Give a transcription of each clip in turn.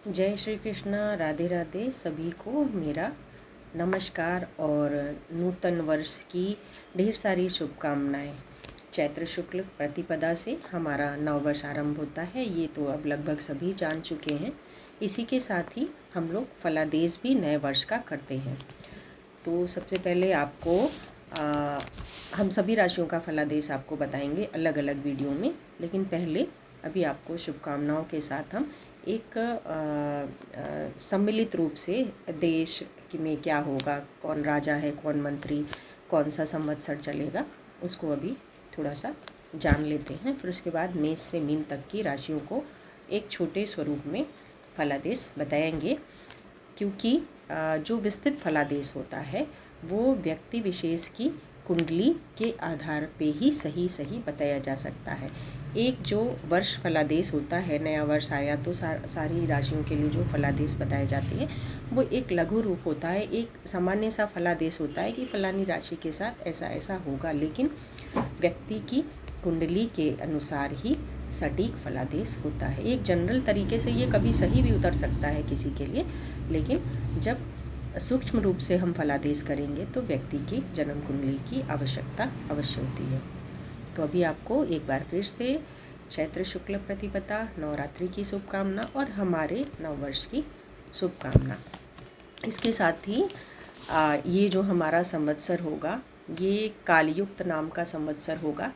जय श्री कृष्णा। राधे राधे सभी को मेरा नमस्कार और नूतन वर्ष की ढेर सारी शुभकामनाएं। चैत्र शुक्ल प्रतिपदा से हमारा नव वर्ष आरंभ होता है, ये तो अब लगभग सभी जान चुके हैं। इसी के साथ ही हम लोग फलादेश भी नए वर्ष का करते हैं। तो सबसे पहले आपको हम सभी राशियों का फलादेश आपको बताएंगे अलग अलग वीडियो में, लेकिन पहले अभी आपको शुभकामनाओं के साथ हम एक सम्मिलित रूप से देश में क्या होगा, कौन राजा है, कौन मंत्री, कौन सा संवत्सर चलेगा, उसको अभी थोड़ा सा जान लेते हैं। फिर उसके बाद मेष से मीन तक की राशियों को एक छोटे स्वरूप में फलादेश बताएंगे, क्योंकि जो विस्तृत फलादेश होता है वो व्यक्ति विशेष की कुंडली के आधार पे ही सही बताया जा सकता है। एक जो वर्ष फलादेश होता है, नया वर्ष आया तो सारी राशियों के लिए जो फलादेश बताए जाते हैं वो एक लघु रूप होता है, एक सामान्य सा फलादेश होता है कि फलानी राशि के साथ ऐसा ऐसा होगा, लेकिन व्यक्ति की कुंडली के अनुसार ही सटीक फलादेश होता है। एक जनरल तरीके से ये कभी सही भी उतर सकता है किसी के लिए, लेकिन जब सूक्ष्म रूप से हम फलादेश करेंगे तो व्यक्ति की जन्म कुंडली की आवश्यकता अवश्य होती है। तो अभी आपको एक बार फिर से चैत्र शुक्ल प्रतिपदा, नवरात्रि की शुभकामना और हमारे नववर्ष की शुभकामना। इसके साथ ही ये जो हमारा संवत्सर होगा ये कालयुक्त नाम का संवत्सर होगा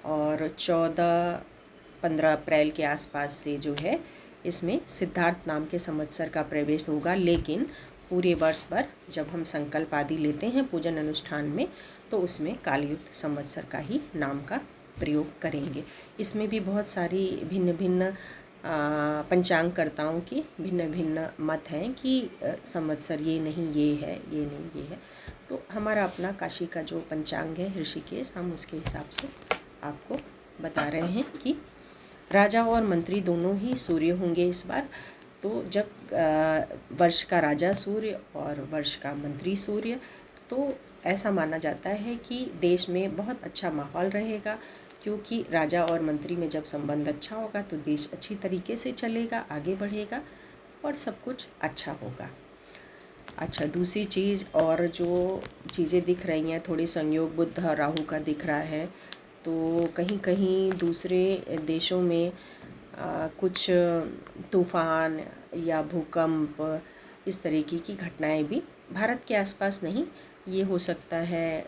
और 14-15 अप्रैल के आसपास से जो है इसमें सिद्धार्थ नाम के संवत्सर का प्रवेश होगा। लेकिन पूरे वर्ष भर जब हम संकल्प आदि लेते हैं पूजन अनुष्ठान में, तो उसमें कालयुक्त संवत्सर का ही नाम का प्रयोग करेंगे। इसमें भी बहुत सारी भिन्न भिन्न पंचांगकर्ताओं की भिन्न भिन्न मत हैं कि संवत्सर ये नहीं ये है, ये नहीं ये है। तो हमारा अपना काशी का जो पंचांग है ऋषिकेश, हम उसके हिसाब से आपको बता रहे हैं कि राजा और मंत्री दोनों ही सूर्य होंगे इस बार। तो जब वर्ष का राजा सूर्य और वर्ष का मंत्री सूर्य, तो ऐसा माना जाता है कि देश में बहुत अच्छा माहौल रहेगा, क्योंकि राजा और मंत्री में जब संबंध अच्छा होगा तो देश अच्छी तरीके से चलेगा, आगे बढ़ेगा और सब कुछ अच्छा होगा। अच्छा, दूसरी चीज़ और जो चीज़ें दिख रही हैं, थोड़ी संयोग बुध और राहु का दिख रहा है, तो कहीं कहीं दूसरे देशों में कुछ तूफ़ान या भूकंप इस तरीके की घटनाएं भी, भारत के आसपास नहीं, ये हो सकता है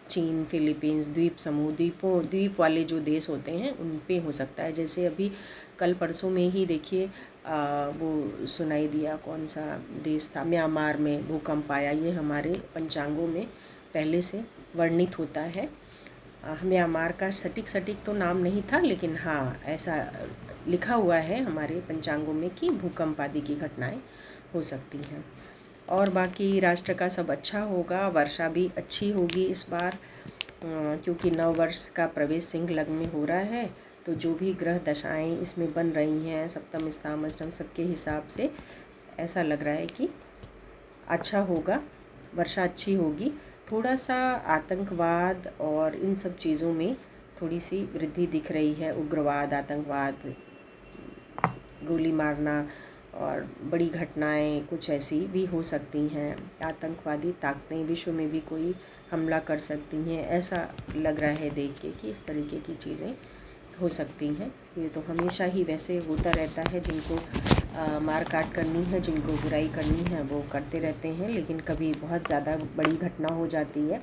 चीन, फिलीपींस, द्वीप समूह, द्वीप वाले जो देश होते हैं उन पे हो सकता है। जैसे अभी कल परसों में ही देखिए वो सुनाई दिया, कौन सा देश था, म्यांमार में भूकंप आया। ये हमारे पंचांगों में पहले से वर्णित होता है। म्यांमार का सटीक तो नाम नहीं था, लेकिन हाँ ऐसा लिखा हुआ है हमारे पंचांगों में कि भूकंप आदि की घटनाएं हो सकती हैं। और बाकी राष्ट्र का सब अच्छा होगा, वर्षा भी अच्छी होगी इस बार, क्योंकि नव वर्ष का प्रवेश सिंह लग्न में हो रहा है। तो जो भी ग्रह दशाएं इसमें बन रही हैं, सप्तम स्थान अष्टम, सबके हिसाब से ऐसा लग रहा है कि अच्छा होगा, वर्षा अच्छी होगी। थोड़ा सा आतंकवाद और इन सब चीज़ों में थोड़ी सी वृद्धि दिख रही है, उग्रवाद, आतंकवाद, गोली मारना और बड़ी घटनाएं कुछ ऐसी भी हो सकती हैं। आतंकवादी ताकतें विश्व में भी कोई हमला कर सकती हैं, ऐसा लग रहा है देख के कि इस तरीके की चीज़ें हो सकती हैं। ये तो हमेशा ही वैसे होता रहता है, जिनको मार काट करनी है, जिनको बुराई करनी है वो करते रहते हैं, लेकिन कभी बहुत ज़्यादा बड़ी घटना हो जाती है,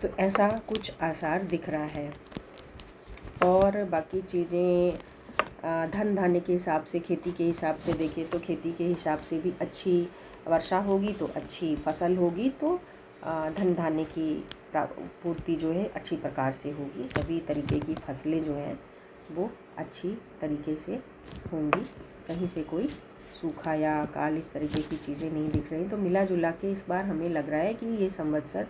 तो ऐसा कुछ आसार दिख रहा है। और बाकी चीज़ें धन धान्य के हिसाब से, खेती के हिसाब से देखें तो खेती के हिसाब से भी अच्छी वर्षा होगी तो अच्छी फसल होगी, तो धन धान्य की पूर्ति जो है अच्छी प्रकार से होगी। सभी तरीके की फसलें जो हैं वो अच्छी तरीके से होंगी, कहीं से कोई सूखा या अकाल इस तरीके की चीज़ें नहीं दिख रही। तो मिला जुला के इस बार हमें लग रहा है कि ये संवत्सर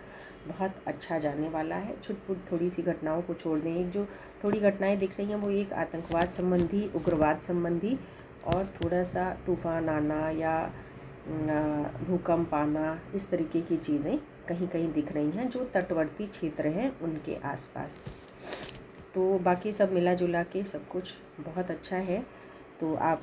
बहुत अच्छा जाने वाला है। छुटपुट थोड़ी सी घटनाओं को छोड़ दें, एक जो थोड़ी घटनाएं दिख रही हैं वो एक आतंकवाद संबंधी, उग्रवाद संबंधी और थोड़ा सा तूफ़ान आना या भूकंप आना, इस तरीके की चीज़ें कहीं कहीं दिख रही हैं जो तटवर्ती क्षेत्र हैं उनके आसपास। तो बाकी सब मिला जुला के सब कुछ बहुत अच्छा है। तो आप